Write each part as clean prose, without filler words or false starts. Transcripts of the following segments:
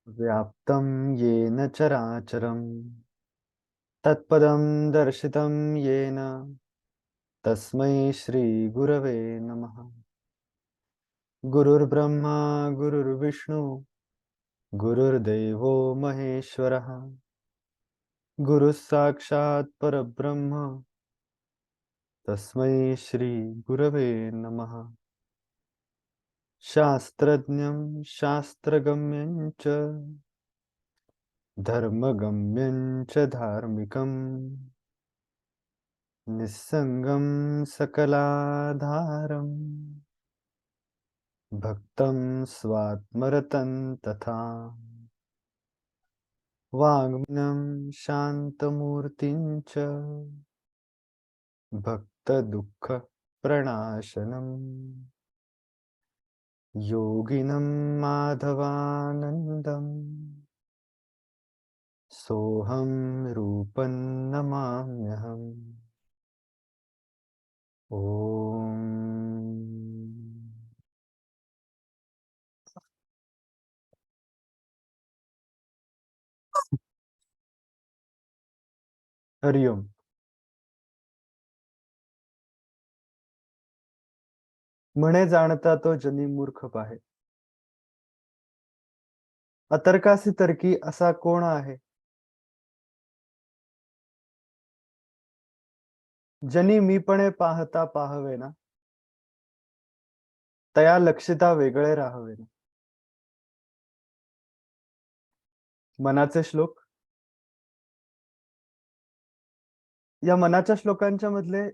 व्याप्तं येन चराचरं तत्पदं दर्शितं येन तस्मै श्रीगुरवे नमः। गुरुर्ब्रह्मा गुरुर्विष्णु गुरुर्देवो महेश्वरः गुरुः साक्षात् परब्रह्म तस्मै श्रीगुरवे नमः। शास्त्रज्ञं शास्त्रगम्यं च धर्मगम्यं च धार्मिकम् निस्संगं सकलाधारं भक्तं स्वात्मरतं तथा वाङ्मनं शान्तमूर्तिं च भक्तदुःखप्रणाशनम् योगिनं माधवानन्दं सोऽहं रूपं नमाम्यहम्। ओम। हरिओम। म्हणे जाणता तो जनी मूर्ख पाहे, अतर्कासी तर्की असा कोण आहे? जनी मीपणे पाहता पाहावे ना, तया लक्षिता वेगळे राहावे ना। मनाचे श्लोक। या मनाच्या श्लोकांच्या मधले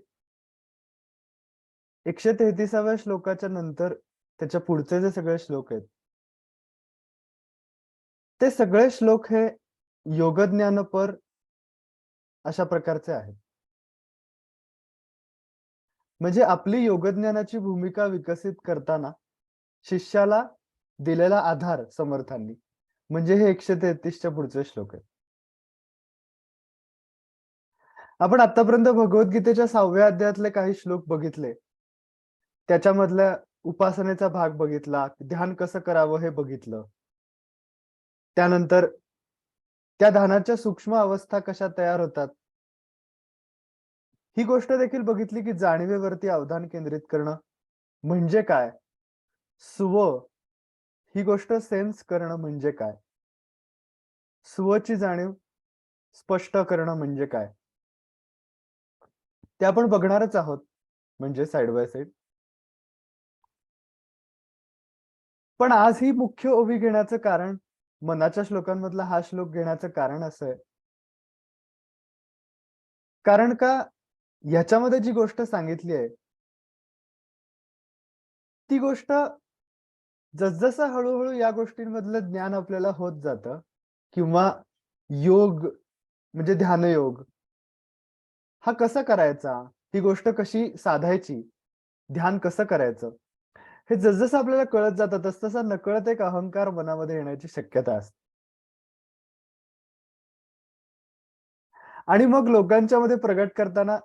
133व्या श्लोकाच्या नंतर त्याच्या पुढचे जे सगळे श्लोक आहेत, ते सगळे श्लोक हे योगज्ञानपर अशा प्रकारचे आहेत। म्हणजे आपली योगज्ञानाची भूमिका विकसित करताना शिष्याला दिलेला आधार समर्थांनी, म्हणजे हे 133च्या पुढचे श्लोक आहेत। आपण आतापर्यंत भगवद्गीतेच्या 6व्या अध्यायातले काही श्लोक बघितले, त्याच्यामधल्या उपासनेचा भाग बघितला, ध्यान कसं करावं हे बघितलं, त्यानंतर त्या ध्यानाच्या सूक्ष्म अवस्था कशा तयार होतात ही गोष्ट देखील बघितली की जाणीवेवरती अवधान केंद्रित करणं म्हणजे काय, स्व ही गोष्ट सेन्स करणं म्हणजे काय, स्वची जाणीव स्पष्ट करणं म्हणजे काय, ते आपण बघणारच आहोत, म्हणजे साइड बाय साइड। पण आज ही मुख्य ओवी घेण्याचं कारण, मनाच्या श्लोकांमधला हा श्लोक घेण्याचं कारण असं आहे, कारण का ह्याच्यामध्ये जी गोष्ट सांगितली आहे, ती गोष्ट जसजसं हळूहळू या गोष्टींमधलं ज्ञान आपल्याला होत जातं किंवा योग म्हणजे ध्यानयोग हा कसा करायचा, ती गोष्ट कशी साधायची, ध्यान कसं करायचं, हे जसजसं आपल्याला कळत जातं तसतसा नकळत एक अहंकार मनामध्ये येण्याची शक्यता असते। आणि मग लोकांच्या मध्ये प्रगट करताना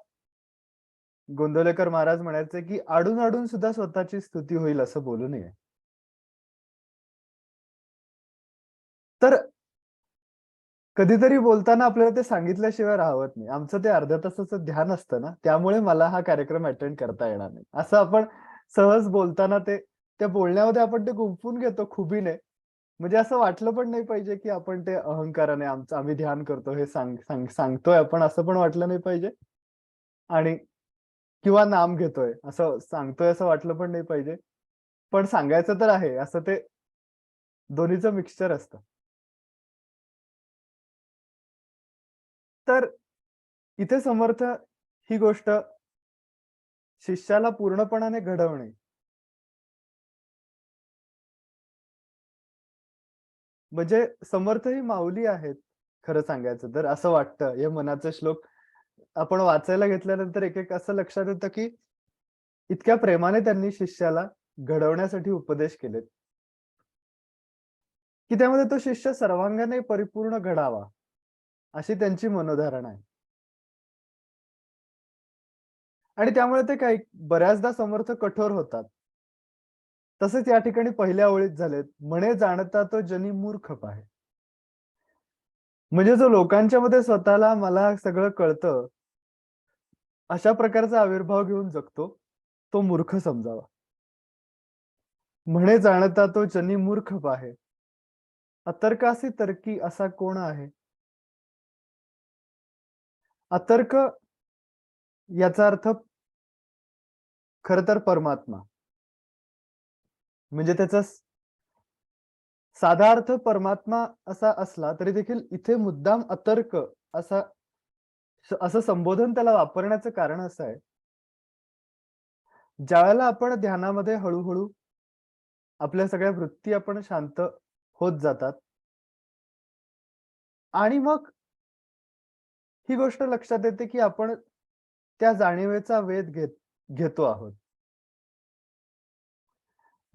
गोंदवलेकर महाराज म्हणायचे की आडून आडून सुद्धा स्वतःची स्तुती होईल असं बोलू नये। तर कधीतरी बोलताना आपल्याला ते सांगितल्याशिवाय राहत नाही। आमचं ते अर्ध्या तासाचं ध्यान असतं ना, त्यामुळे मला हा कार्यक्रम अटेंड करता येणार नाही असं आपण सहज बोलताना ते त्या बोलण्यामध्ये आपण ते गुंफून घेतो खुबीने। म्हणजे असं वाटलं पण नाही पाहिजे की आपण ते अहंकाराने आमचं आम्ही ध्यान करतो हे सांगतोय आपण, असं पण वाटलं नाही पाहिजे। आणि किंवा नाम घेतोय असं सांगतोय असं वाटलं पण नाही पाहिजे। पण सांगायचं तर आहे असं ते दोन्हीचं मिक्सचर असतं। तर इथे समर्थ ही गोष्ट शिष्याला पूर्णपणाने घडवणे, म्हणजे समर्थ ही माऊली आहेत खरं सांगायचं तर असं वाटतं। हे मनाचे श्लोक आपण वाचायला घेतल्यानंतर एक एक असं लक्षात येतं की इतक्या प्रेमाने त्यांनी शिष्याला घडवण्यासाठी उपदेश केलेत की त्यामध्ये तो शिष्य सर्वांगाने परिपूर्ण घडावा अशी त्यांची मनोधारणा आहे। आणि त्यामुळे ते काही बऱ्याचदा समर्थ कठोर होतात। तसेच या ठिकाणी पहिल्या ओळीत झालेत, म्हणे जाणता तो जनी मूर्ख पाहे। म्हणजे जो लोकांच्या मध्ये स्वतःला मला सगळं कळतं अशा प्रकारचा आविर्भाव घेऊन जगतो, तो मूर्ख समजावा. म्हणे जाणता तो जनी मूर्ख पाहे, अतर्कासी तर्की असा कोण आहे. अतर्क याचा अर्थ खर तर परमात्मा. म्हणजे त्याचा साधा अर्थ परमात्मा असा असला तरी देखील इथे मुद्दाम अतर्क असा असं संबोधन त्याला वापरण्याचं कारण असं आहे, ज्यावेळेला आपण ध्यानामध्ये हळूहळू आपल्या सगळ्या वृत्ती आपण शांत होत जातात आणि मग ही गोष्ट लक्षात येते, की आपण त्या जाणीवेचा वेध घेतो आहोत.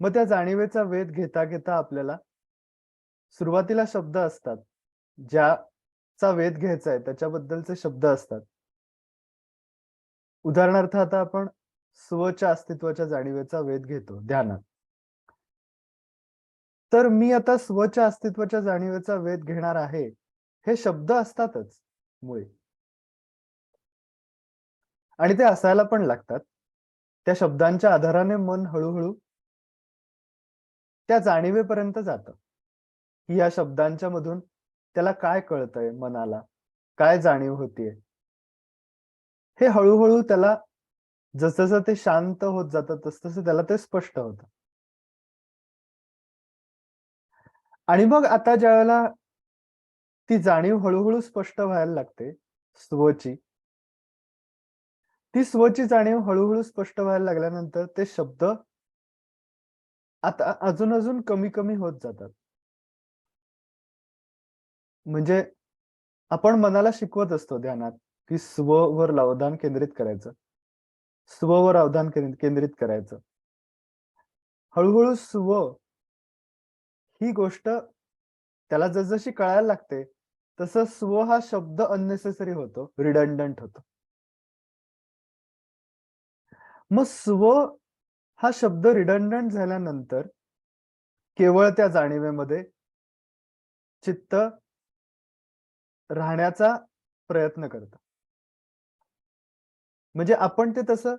मग त्या जाणीवेचा वेध घेता, घेता आपल्याला सुरुवातीला शब्द असतात. ज्याचा वेध घ्यायचा आहे त्याच्याबद्दलचे शब्द असतात. उदाहरणार्थ आता आपण स्वच्या अस्तित्वाच्या जाणीवेचा वेध घेतो ध्यानात. तर मी आता स्वच्या अस्तित्वाच्या जाणीवेचा वेध घेणार आहे, हे शब्द असतातच मुळी आणि ते असायला पण लागतात. त्या शब्दांच्या आधाराने मन हळू त्या जाणीवेपर्यंत जातं, की या शब्दांच्या मधून त्याला काय कळतंय मनाला, काय जाणीव होतीये. हे हळू त्याला जसं ते शांत होत जातं, तसं त्याला ते स्पष्ट होतं. आणि मग आता ज्यावेळेला ती जाणीव हळू स्पष्ट व्हायला लागते स्वची, ती स्वची जाणीव हळू स्पष्ट व्हायला लागल्यानंतर ते शब्द आता अजून कमी होत जातात. म्हणजे आपण मनाला शिकवत असतो ध्यानात, की स्ववर अवधान केंद्रित करायचं. स्ववर अवधान केंद्रित करायचं. हळू स्व ही गोष्ट त्याला जसजशी कळायला लागते, तसं स्व हा शब्द अननेसेसरी होतो, रिडंडंट होतो. मग स्व हा शब्द रिडंडंट झाल्यानंतर केवळ त्या जाणीवेमध्ये चित्त राहण्याचा प्रयत्न करतं. म्हणजे आपण ते तसं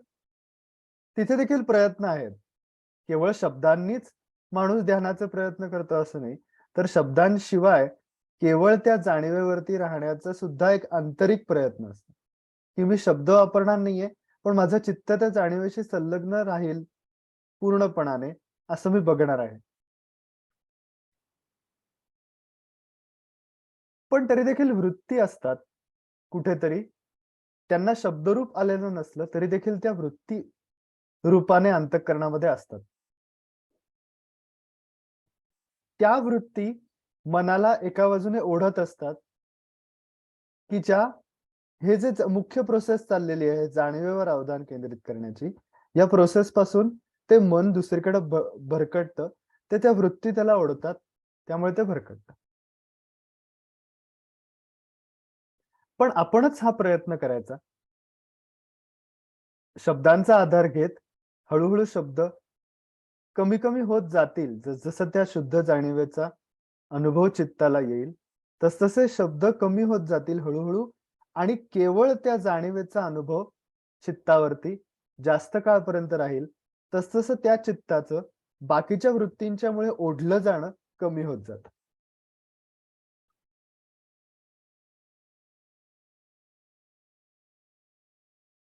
तिथे देखील प्रयत्न आहेत. केवळ शब्दांनीच माणूस ध्यानाचे प्रयत्न करतो असं नाही. तर शब्दांशिवाय केवळ त्या जाणीवेवरती राहण्याचा सुद्धा एक आंतरिक प्रयत्न असतो, की मी शब्द वापरणार नाहीये, पण माझं चित्त त्या जाणीवेशी संलग्न राहील पूर्णपणाने, असं मी बघणार आहे. पण तरी देखील वृत्ती असतात कुठेतरी. त्यांना शब्दरूप आलेलं नसलं, तरी देखील त्या वृत्ती रूपाने अंतःकरणामध्ये असतात. त्या वृत्ती मनाला एका बाजूने ओढत असतात, की हे जे मुख्य प्रोसेस चाललेली आहे जाणीवेवर अवधान केंद्रित करण्याची, या प्रोसेस पासून ते मन दुसरीकडे भरकटतं. ते त्या वृत्ती त्याला ओढतात. त्यामुळे ते भरकटतं. पण आपणच हा प्रयत्न करायचा. शब्दांचा आधार घेत हळू शब्द कमी होत जातील. जसं त्या शुद्ध जाणीवेचा अनुभव चित्ताला येईल, तसतसे शब्द कमी होत जातील हळू आणि केवळ त्या जाणीवेचा अनुभव चित्तावरती जास्त काळपर्यंत राहील. तसतसं त्या चित्ताचं बाकीच्या वृत्तींच्यामुळे ओढलं जाणं कमी होत जातं.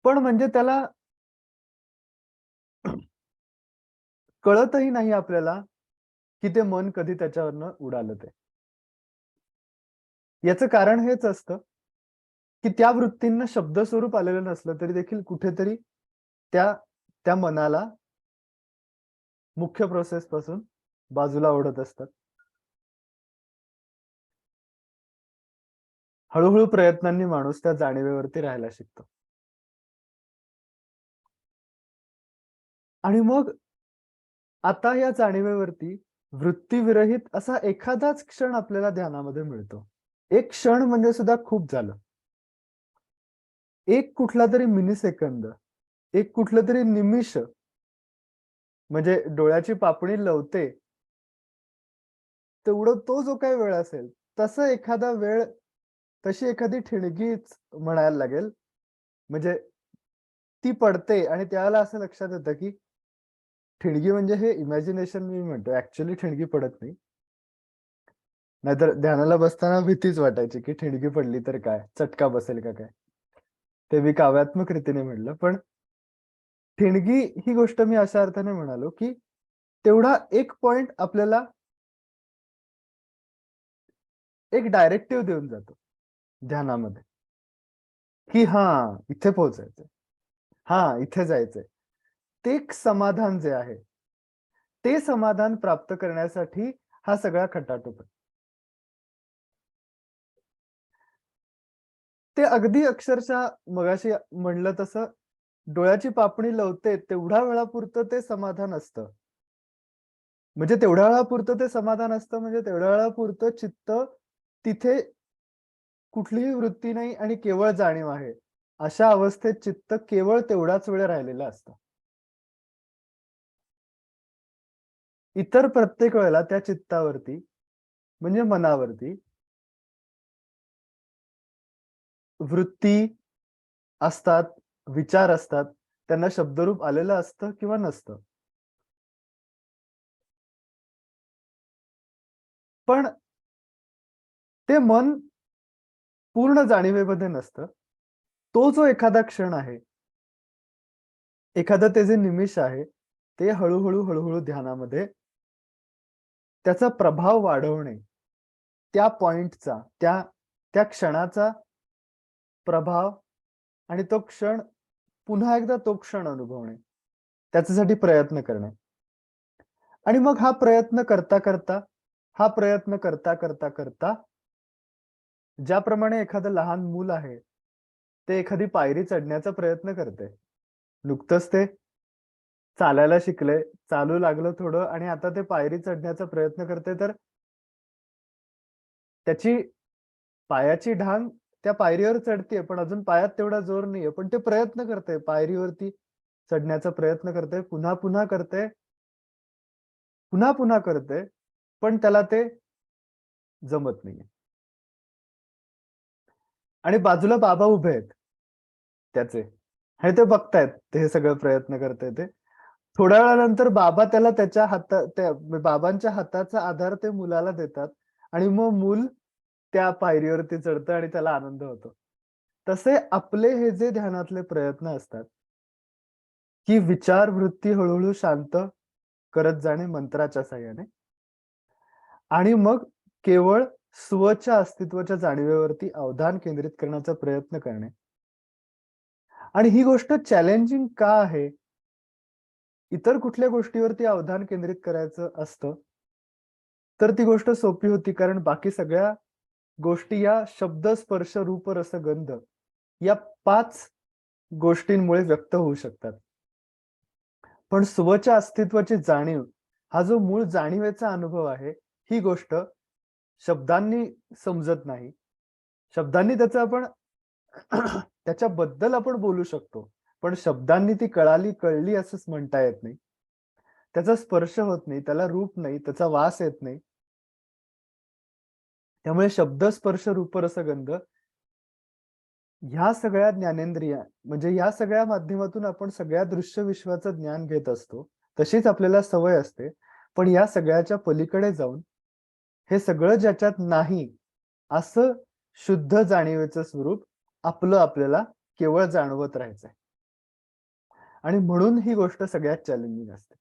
पण म्हणजे त्याला कळतही नाही आपल्याला, की ते मन कधी त्याच्यावरनं उडालं ते. याचं कारण हेच असतं, की त्या वृत्तींना शब्दस्वरूप आलेलं नसलं तरी देखील कुठेतरी त्या त्या मनाला मुख्य प्रोसेस पासून बाजूला ओढत असतात. हळू प्रयत्नांनी माणूस त्या जाणीवेवरती राहायला शिकतो. आणि मग आता या जाणीवेवरती वृत्तीविरहित असा एखादाच क्षण आपल्याला ध्यानामध्ये मिळतो. एक क्षण म्हणजे सुद्धा खूप झालं. एक कुठलातरी मिली सेकंद, एक कुठलंतरी निमिष म्हणजे डोळ्याची पापणी लवते, तेवढं तो जो काही वेळ असेल, तसा एखादा वेळ तशी एखादी ठिणगीच म्हणायला लागेल. म्हणजे ती पडते आणि त्यावेळेला असं लक्षात येतं, की ठिणगी म्हणजे हे इमॅजिनेशन मी म्हणतो. ॲक्चुअली ठिणगी पडत नाही. नाहीतर ध्यानाला बसताना भीतीच वाटायची, की ठिणगी पडली तर काय? चटका बसेल का काय? ते मी काव्यात्मक रीतीने म्हणलं. पण ठिणगी ही गोष्ट मी अशा अर्थाने म्हणालो, की तेवढा एक पॉइंट आपल्याला एक डायरेक्टिव्ह देऊन जातो ध्यानामध्ये, की हां, इथे पोहोचायचंय. हां, इथे जायचंय. ते एक समाधान जे आहे, ते समाधान प्राप्त करण्यासाठी हा सगळा खटाटोप आहे. ते अगदी अक्षरशः मगाशी म्हणलं तसं डोळ्याची पापणी लवते तेवढ्या वेळापुरतं ते समाधान असतं. म्हणजे तेवढ्या वेळापुरतं ते समाधान असतं म्हणजे तेवढ्या वेळापुरतं चित्त तिथे कुठलीही वृत्ती नाही आणि केवळ जाणीव आहे. अशा अवस्थेत चित्त केवळ तेवढाच वेळ राहिलेलं असतं. इतर प्रत्येक वेळेला त्या चित्तावरती म्हणजे मनावरती वृत्ती असतात, विचार असतात. त्यांना शब्दरूप आलेलं असतं किंवा नसतं. पण ते मन पूर्ण जाणीवेमध्ये नसतं. तो जो एखादा क्षण आहे, एखादं ते जे निमिष आहे, ते हळू-हळू ध्यानामध्ये त्याचा प्रभाव वाढवणे, त्या पॉइंटचा, त्या त्या क्षणाचा प्रभाव आणि तो क्षण पुन्हा एकदा तो क्षण अनुभवणे. त्याच्यासाठी प्रयत्न करणे. आणि मग हा प्रयत्न करता, हा प्रयत्न करता, ज्याप्रमाणे एखादं लहान मूल आहे, ते एखादी पायरी चढण्याचा प्रयत्न करते. नुकतंच ते चालायला शिकलंय, चालू लागलं थोडं आणि आता ते पायरी चढण्याचा प्रयत्न करते, तर त्याची पायाची ढाल त्या पायरीवर चढतेय, पण अजून पायात तेवढा जोर नाहीये. पण ते प्रयत्न करतंय, पायरीवरती चढण्याचा प्रयत्न करतंय, पुन्हा-पुन्हा करतंय, पुन्हा-पुन्हा करतंय, पण त्याला ते जमत नाहीये. आणि बाजूला बाबा उभे आहेत त्याचे आणि ते बघतायत ते हे सगळं प्रयत्न करतंय ते. थोड्या वेळानंतर बाबा त्याला त्याच्या त्या बाबांच्या हाताचा आधार ते मुलाला देतात आणि मग मूल त्या पायरीवरती चढतं आणि त्याला आनंद होतो. तसे आपले हे जे ध्यानातले प्रयत्न असतात, की विचार वृत्ती हळू शांत करत जाणे मंत्राच्या साहाय्याने आणि मग केवळ स्वच्या अस्तित्वाच्या जाणीवेवरती अवधान केंद्रित करण्याचा प्रयत्न करणे. आणि ही गोष्ट चॅलेंजिंग का आहे? इतर कुठल्या गोष्टीवरती अवधान केंद्रित करायचं असतं, तर ती गोष्ट सोपी होती. कारण बाकी सगळ्या गोष्टी या शब्द, स्पर्श, रूप, रस, गंध या 5 गोष्टींमुळे व्यक्त होऊ शकतात. पण स्वच्या अस्तित्वाची जाणीव, हा जो मूळ जाणीवेचा अनुभव आहे, ही गोष्ट शब्दांनी समजत नाही. शब्दांनी त्याचं आपण त्याच्याबद्दल आपण बोलू शकतो. पण शब्दांनी ती कळली असंच म्हणता येत नाही. त्याचा स्पर्श होत नाही, त्याला रूप नाही, त्याचा वास येत नाही. त्यामुळे शब्द, स्पर्श, रूप, रस, गंध ह्या सगळ्या ज्ञानेंद्रिया म्हणजे ह्या सगळ्या माध्यमातून आपण सगळ्या दृश्य विश्वाचं ज्ञान घेत असतो. तशीच आपल्याला सवय असते. पण या सगळ्याच्या पलीकडे जाऊन हे सगळं ज्याच्यात नाही, असं शुद्ध जाणीवेचं स्वरूप आपलं आपल्याला केवळ जाणवत राहायचंय. आणि म्हणून ही गोष्ट सगळ्यात चॅलेंजिंग असते.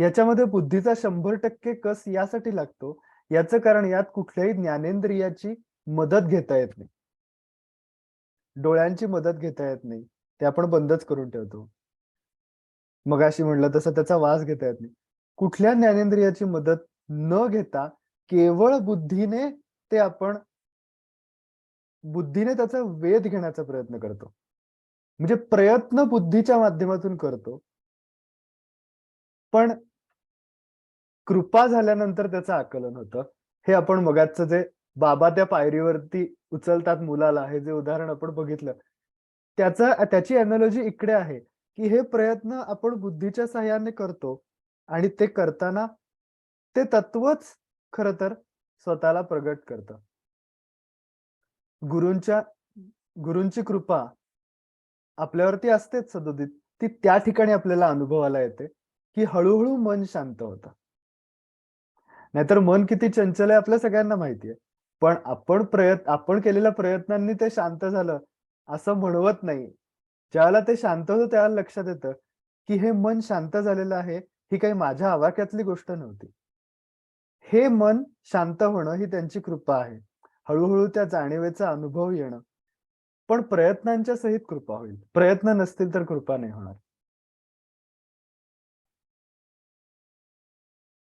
याच्यामध्ये बुद्धीचा 100% कस यासाठी लागतो, याचं कारण यात कुठल्याही ज्ञानेंद्रियाची मदत घेता येत नाही. डोळ्यांची मदत घेता येत नाही. ते आपण बंदच करून ठेवतो. मगाशी म्हटलं तसं त्याचा वास घेता येत नाही. कुठल्या ज्ञानेंद्रियाची मदत न घेता केवळ बुद्धीने त्याचा वेध घेण्याचा प्रयत्न करतो. म्हणजे प्रयत्न बुद्धीच्या माध्यमातून करतो. पण कृपा झाल्यानंतर त्याचं आकलन होतं. हे आपण मगाचचं जे बाबा त्या पायरीवरती उचलतात मुलाला, हे जे उदाहरण आपण बघितलं. त्याची अॅनालॉजी इकडे आहे, की हे प्रयत्न आपण बुद्धीच्या सहाय्याने करतो आणि ते करताना ते तत्वच खरं तर स्वतःला प्रगट करतं. गुरूंच्या गुरूंची कृपा आपल्यावरती असतेच सदोदित. ती त्या ठिकाणी आपल्याला अनुभवायला येते, की हळू मन शांत होतं. नाहीतर मन किती चंचल आहे आपल्या सगळ्यांना माहिती आहे. पण आपण केलेल्या प्रयत्नांनी ते शांत झालं, असं म्हणवत नाही. ज्यावेळेला ते शांत होतं त्यावेळेला लक्षात येतं, की हे मन शांत झालेलं आहे, ही काही माझ्या आवाक्यातली गोष्ट नव्हती. हे मन शांत होणं ही त्यांची कृपा आहे. हळू त्या जाणीवेचा अनुभव येणं. पण प्रयत्नांच्या सहित कृपा होईल. प्रयत्न नसतील तर कृपा नाही होणार.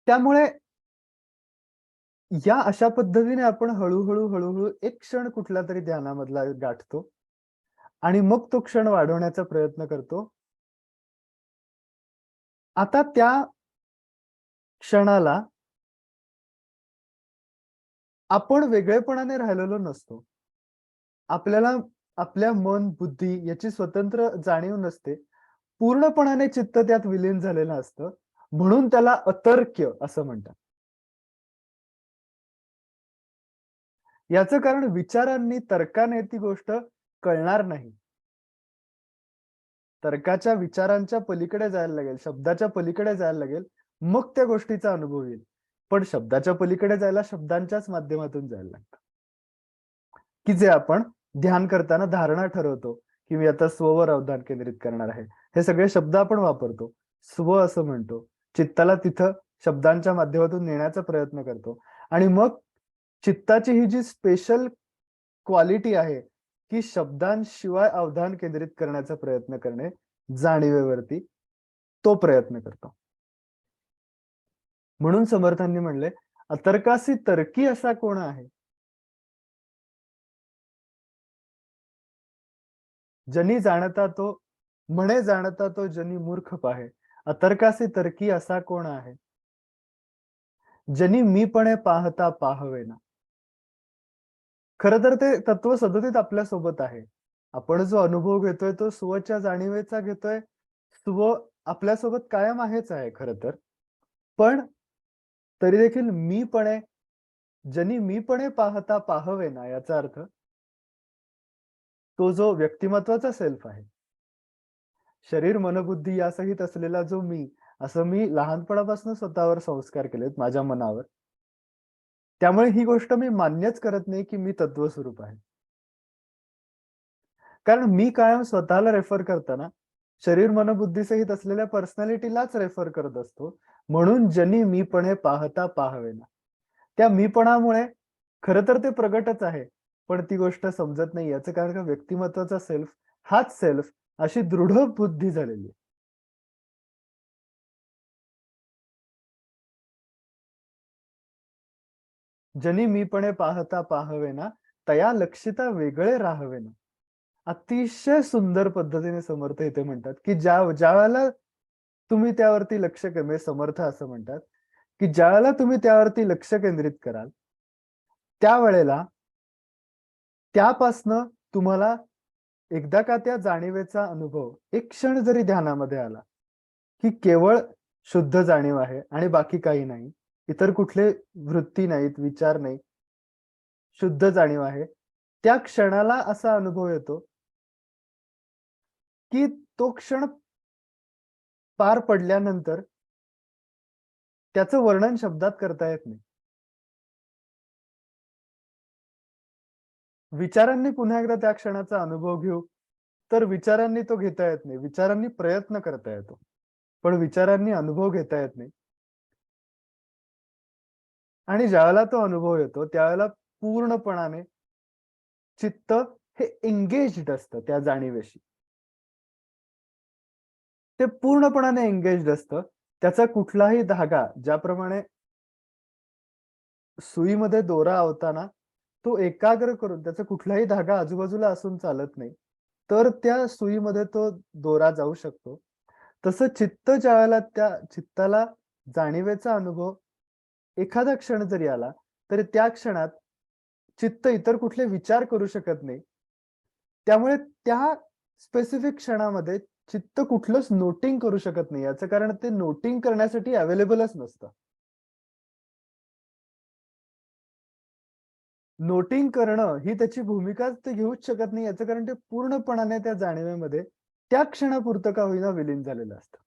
त्यामुळे या अशा पद्धतीने आपण हळू एक क्षण कुठलातरी ध्यानामधला गाठतो आणि मग तो क्षण वाढवण्याचा प्रयत्न करतो. आता त्या क्षणाला आपण वेगळेपणाने राहिलेलो नसतो. आपल्याला आपल्या मन, बुद्धी याची स्वतंत्र जाणीव नसते. पूर्णपणाने चित्त त्यात विलीन झालेलं असतं. म्हणून त्याला अतर्क्य असं म्हणतात. याचं कारण विचारांनी, तर्काने ती गोष्ट कळणार नाही. तर्काच्या विचारांच्या पलीकडे जायला लागेल, शब्दाच्या पलीकडे जायला लागेल, मग त्या गोष्टीचा अनुभव येईल. पण शब्दाच्या पलीकडे जायला शब्दांच्याच माध्यमातून जायला लागतं. की जे आपण ध्यान करताना धारणा ठरवतो, की मी आता स्ववर अवधान केंद्रित करणार आहे. हे सगळे शब्द आपण वापरतो. स्व असं म्हणतो. चित्ताला तिथं शब्दांच्या माध्यमातून नेण्याचा प्रयत्न करतो आणि मग चित्ताची ही जी स्पेशल क्वालिटी आहे, की शब्दांशिवाय अवधान केंद्रित करण्याचा प्रयत्न करणे, जाणीवेवरती, तो प्रयत्न करतो. म्हणून समर्थांनी म्हणले, "अतर्कासी तर्की असा कोण आहे? जनी जाणता तो म्हणे जाणता तो जनी मूर्ख पाहे. अतर्कासी तर्की असा कोण आहे? जनी मीपणे पाहता पाहवेना." खरं तर ते तत्व सदोदित आपल्यासोबत आहे. आपण जो अनुभव घेतोय तो स्वच्या जाणीवेचा घेतोय. स्व आपल्यासोबत कायम आहे खरं तर. पण तरी देखील मीपणे ज्यांनी मीपणे पाहता पाहवेना याचा अर्थ तो जो व्यक्तिमत्वाचा सेल्फ आहे. शरीर, मनःबुद्धी यासहित असलेला जो मी, असं मी लहानपणापासून स्वतःवर संस्कार केलेत माझ्या मनावर. त्यामुळे ही गोष्ट मी मान्यच करत नाही, की मी तत्वस्वरूप आहे. कारण मी कायम स्वतःला रेफर करताना शरीर, मनःबुद्धीसहित असलेल्या पर्सनॅलिटीलाच रेफर करत असतो. म्हणून जनी मीपणे पाहता पाहावेना. त्या मीपणामुळे खरं तर ते प्रगटच आहे. पण ती गोष्ट समजत नाही याचं कारण का व्यक्तिमत्वाचा सेल्फ हाच सेल्फ अशी दृढ बुद्धी झालेली आहे. जनी मीपणे पाहता पाहावेना, तया लक्षिता वेगळे राहावेना. अतिशय सुंदर पद्धतीने समर्थ इथे म्हणतात, की ज्यावेळेला तुम्ही त्यावरती म्हणजे समर्थ असं म्हणतात, की ज्यावेळेला तुम्ही त्यावरती लक्ष केंद्रित कराल, त्यावेळेला त्यापासनं तुम्हाला एकदा का त्या जाणीवेचा अनुभव एक क्षण जरी ध्यानामध्ये आला, की केवळ शुद्ध जाणीव आहे आणि बाकी काही नाही. इतर कुठले वृत्ती नाहीत, विचार नाही. शुद्ध जाणीव आहे. त्या क्षणाला असा अनुभव येतो, की तो क्षण पार पडल्यानंतर त्याचं वर्णन शब्दात करता येत नाही. विचारांनी पुन्हा एकदा त्या क्षणाचा अनुभव घेऊ, तर विचारांनी तो घेता येत नाही. विचारांनी प्रयत्न करता येतो. पण विचारांनी अनुभव घेता येत नाही. आणि ज्यावेळेला तो अनुभव येतो, त्यावेळेला पूर्णपणाने चित्त हे एंगेज्ड असतं त्या जाणीवेशी. ते पूर्णपणाने एंगेज्ड असतं. त्याचा कुठलाही धागा ज्याप्रमाणे सुईमध्ये दोरा आवताना तो एकाग्र करून त्याचा कुठलाही धागा आजूबाजूला असून चालत नाही. तर त्या सुईमध्ये तो दोरा जाऊ शकतो. तसं चित्त ज्यावेळेला त्या चित्ताला जाणीवेचा अनुभव एखादा क्षण जरी आला, तरी त्या क्षणात चित्त इतर कुठले विचार करू शकत नाही. त्यामुळे त्या स्पेसिफिक क्षणामध्ये चित्त कुठलंच नोटिंग करू शकत नाही. याचं कारण ते नोटिंग करण्यासाठी अवेलेबलच नसतं. नोटिंग करणं ही त्याची भूमिकाच ते घेऊच शकत नाही याचं कारण ते पूर्णपणाने त्या जाणीवेमध्ये त्या क्षणापुरतं का होईना विलीन झालेलं असतं.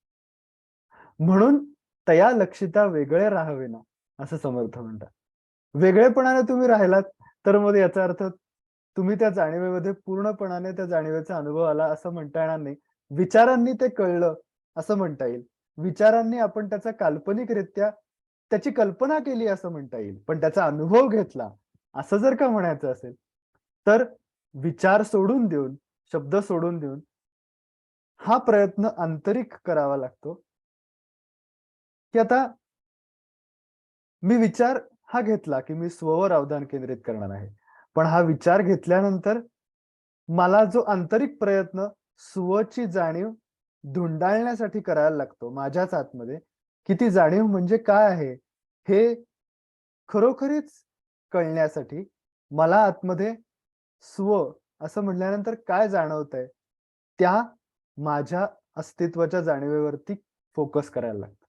म्हणून तया लक्षिता वेगळे राहावेना, असं समर्थ म्हणतात. वेगळेपणाने तुम्ही राहिलात, तर मग याचा अर्थ तुम्ही त्या जाणीवेमध्ये पूर्णपणाने त्या जाणीवेचा अनुभव आला असं म्हणता येणार नाही. विचारांनी ते कळलं असं म्हणता येईल. विचारांनी आपण त्याचा काल्पनिकरित्या त्याची कल्पना केली असं म्हणता येईल. पण त्याचा अनुभव घेतला, असं जर का म्हणायचं असेल, तर विचार सोडून देऊन, शब्द सोडून देऊन, हा प्रयत्न आंतरिक करावा लागतो, की आता मी विचार हा घेतला, की मी स्ववर अवधान केंद्रित करणार आहे. पण हा विचार घेतल्यानंतर मला जो आंतरिक प्रयत्न स्वची जाणीव धुंडाळण्यासाठी करायला लागतो माझ्याच आतमध्ये, की ती जाणीव म्हणजे काय आहे? हे खरोखरीच कळण्यासाठी मला आतमध्ये स्व असं म्हटल्यानंतर काय जाणवतंय? त्या माझ्या अस्तित्वाच्या जाणीवेवरती फोकस करायला लागतो.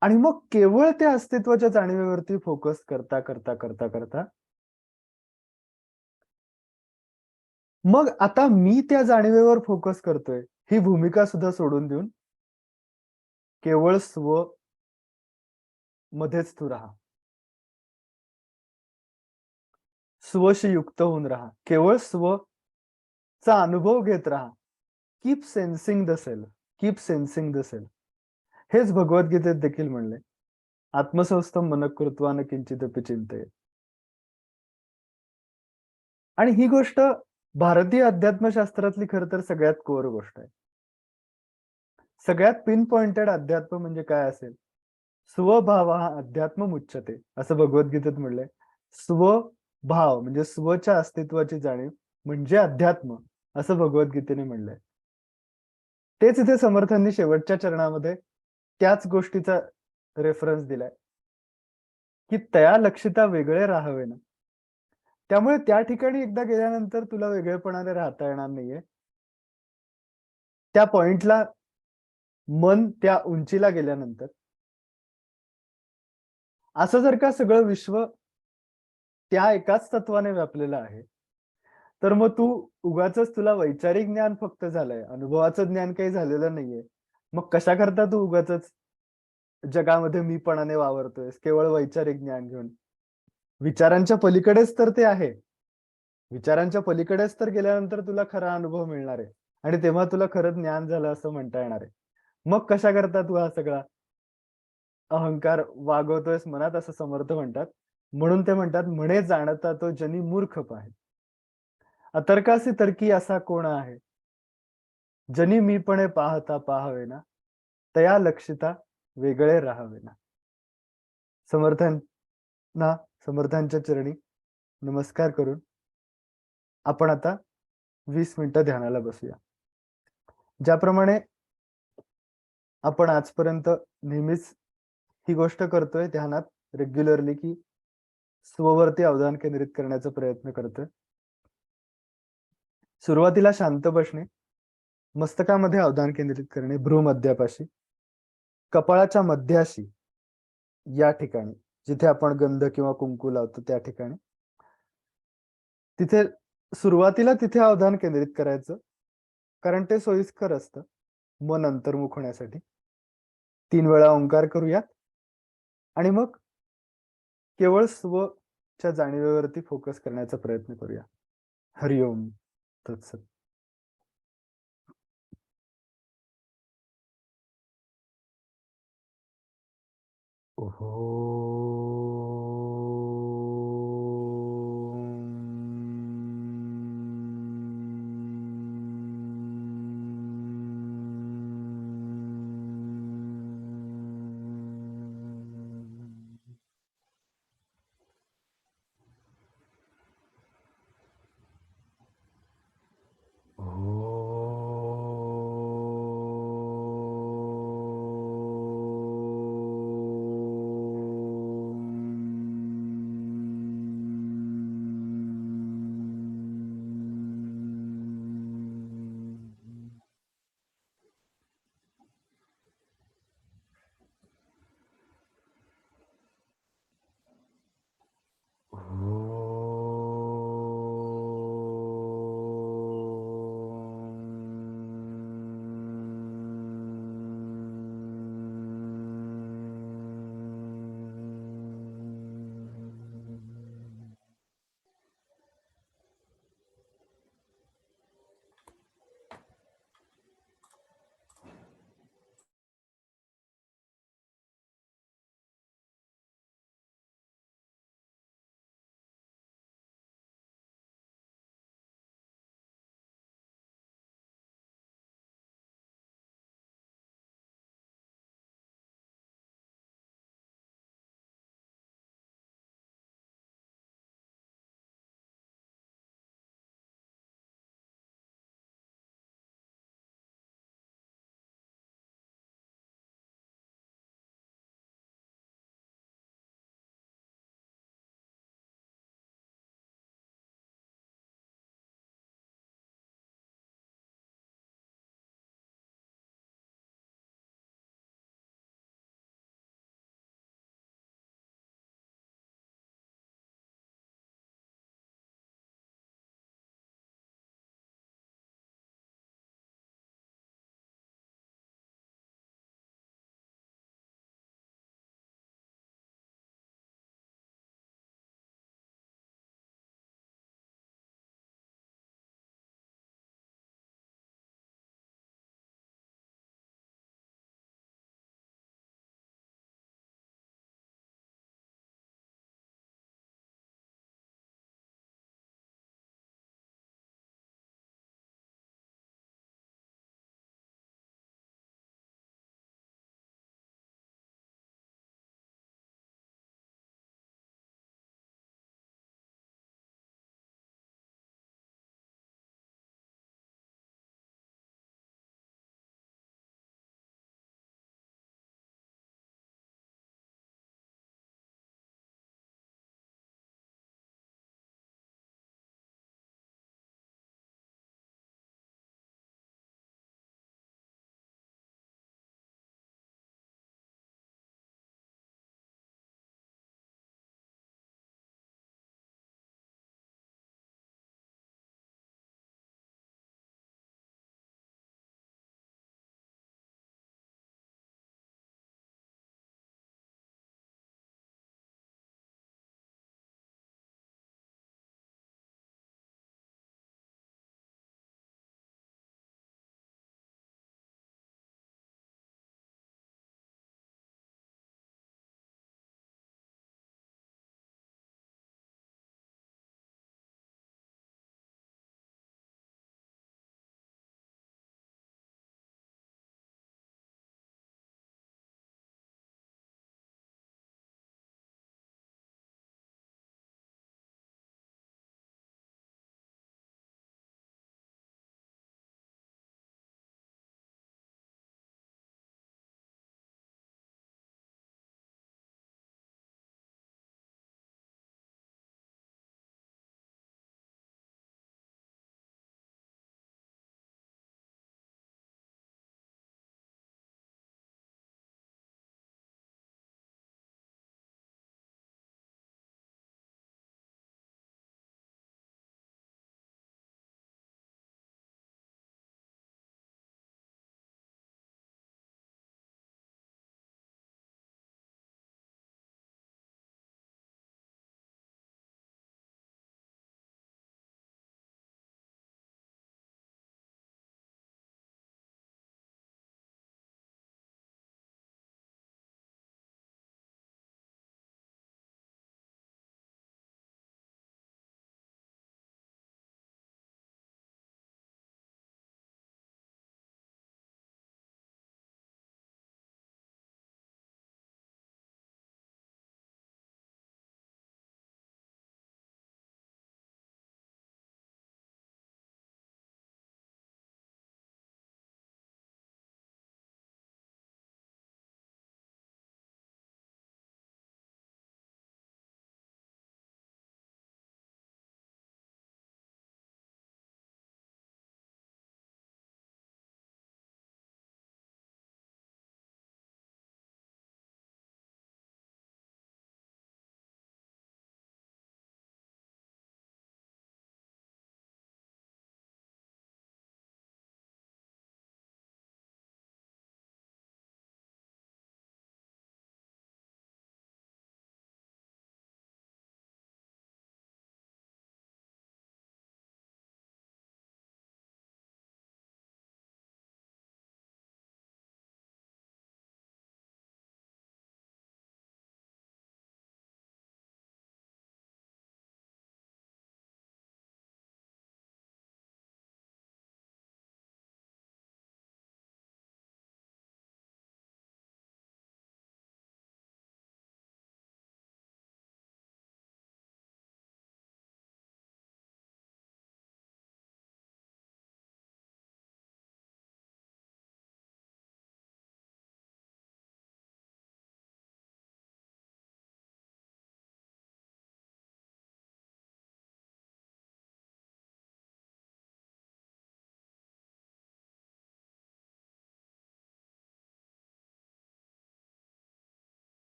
आणि मग केवळ त्या अस्तित्वाच्या जाणीवेवरती फोकस करता मग आता मी त्या जाणीवेवर फोकस करतोय, ही भूमिका सुद्धा सोडून देऊन केवळ स्व मध्येच तू राहा. स्वशी युक्त होऊन राहा. केवळ स्वचा अनुभव घेत राहा. Keep sensing the self. Keep sensing the self. हेच भगवद्गीतेत देखील म्हणले. आत्मसंस्थम मन कृत्वा न किंचिदपि चिंतयेत. आणि ही गोष्ट भारतीय अध्यात्मशास्त्रातली खरं तर सगळ्यात कोर गोष्ट आहे. सगळ्यात पिन पॉइंटेड अध्यात्म म्हणजे काय असेल? स्वभावः अध्यात्ममुच्यते असं भगवद्गीतेत म्हणलंय. स्वभाव म्हणजे स्वच्या अस्तित्वाची जाणीव म्हणजे अध्यात्म असं भगवद्गीतेने म्हणलंय. तेच इथे समर्थांनी शेवटच्या चरणामध्ये त्याच गोष्टीचा रेफरन्स दिलाय, की तया लक्षिता वेगळे राहावे ना. त्यामुळे त्या ठिकाणी एकदा गेल्यानंतर तुला वेगळेपणाने राहता येणार नाहीये. त्या पॉइंटला मन त्या उंचीला गेल्यानंतर असं जर का सगळं विश्व त्या एकाच तत्वाने व्यापलेलं आहे, तर मग तू उगाचच तुला वैचारिक ज्ञान फक्त झालंय. अनुभवाचं ज्ञान काही झालेलं नाहीये. मग कशाकरता तू उगाचच जगामध्ये मीपणाने वावरतोयस, केवळ वैचारिक ज्ञान घेऊन? विचारांच्या पलीकडेच तर ते आहे. विचारांच्या पलीकडेच तर गेल्यानंतर तुला खरा अनुभव मिळणार आहे आणि तेव्हा तुला खरं ज्ञान झालं असं म्हणता येणार आहे. मग कशाकरता तू हा सगळा अहंकार वागवतोयस मनात असं समर्थ म्हणतात. म्हणून ते म्हणतात, "म्हणे जाणता तो जनी मूर्ख पाहे. अतर्कासी तर्की असा कोण आहे? जनी मीपणे पाहता पाहावेना, तया लक्षिता वेगळे राहावेना." समर्थांना समर्थांच्या चरणी नमस्कार करून आपण आता 20 मिनिटं ध्यानाला बसूया. ज्याप्रमाणे आपण आजपर्यंत नेहमीच ही गोष्ट करतोय ध्यानात रेग्युलरली, की स्ववरती अवधान केंद्रित करण्याचा प्रयत्न करतोय. सुरुवातीला शांत बसणे, मस्तकामध्ये अवधान केंद्रित करणे भ्रूमध्यापाशी, कपाळाच्या मध्याशी या ठिकाणी, जिथे आपण गंध किंवा कुंकू लावतो त्या ठिकाणी. तिथे सुरुवातीला तिथे अवधान केंद्रित करायचं, कारण ते सोयीस्कर असतं मन अंतर्मुख होण्यासाठी. 3 वेळा ओंकार करूयात आणि मग केवळ स्वच्या जाणीवेवरती फोकस करण्याचा प्रयत्न करूया. हरि ओम तत्सत.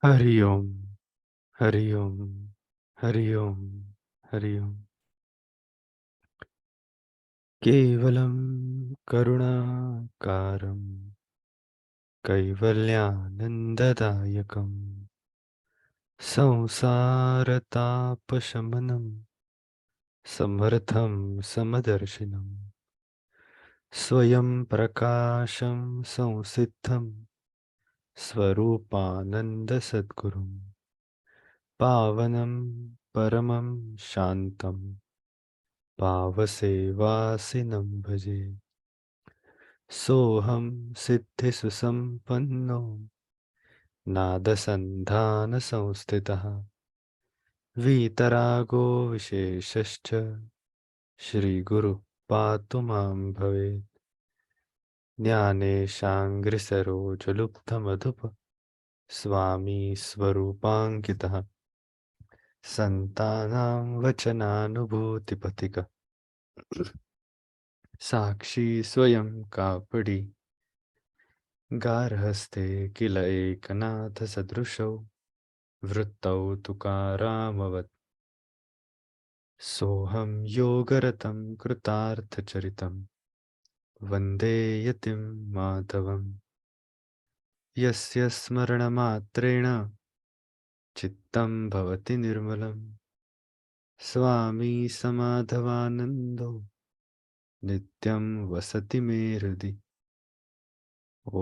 हरि ओम, हरि ओम, हरि ओम, हरि ओम। केवलं करुणाकारं कैवल्यानन्ददायकं संसारतापशमनं समर्थं समदर्शिनं स्वयं प्रकाशं संसिद्धं स्वरूपानन्दसद्गुरुं पावनं परमं शान्तं पावसेवासिनं भजे। सोऽहं सिद्धिसुसम्पन्नो नादसन्धानसंस्थितः वीतरागो विशेषश्च श्रीगुरुः पातु मां भवेत्। ज्ञानेशाङ्घ्रिसरोजलुब्धमधुप स्वामी स्वरूपाङ्कितः सन्तानां वचनानुभूतिपथिकः साक्षी स्वयं कापडि गार्हस्थे किल एकनाथसदृशौ वृत्तौ तुकारामवत्। सोऽहं योगरतं कृतार्थचरितं वन्दे यतिं माधवम्। यस्य स्मरणमात्रेण चित्तं भवति निर्मलं स्वामी समाधवानन्दो नित्यं वसति मे हृदि। ॐ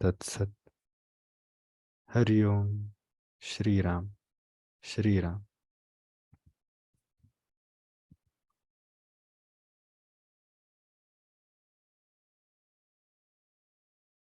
तत्सत्। हरि ओम। श्रीराम, श्रीराम।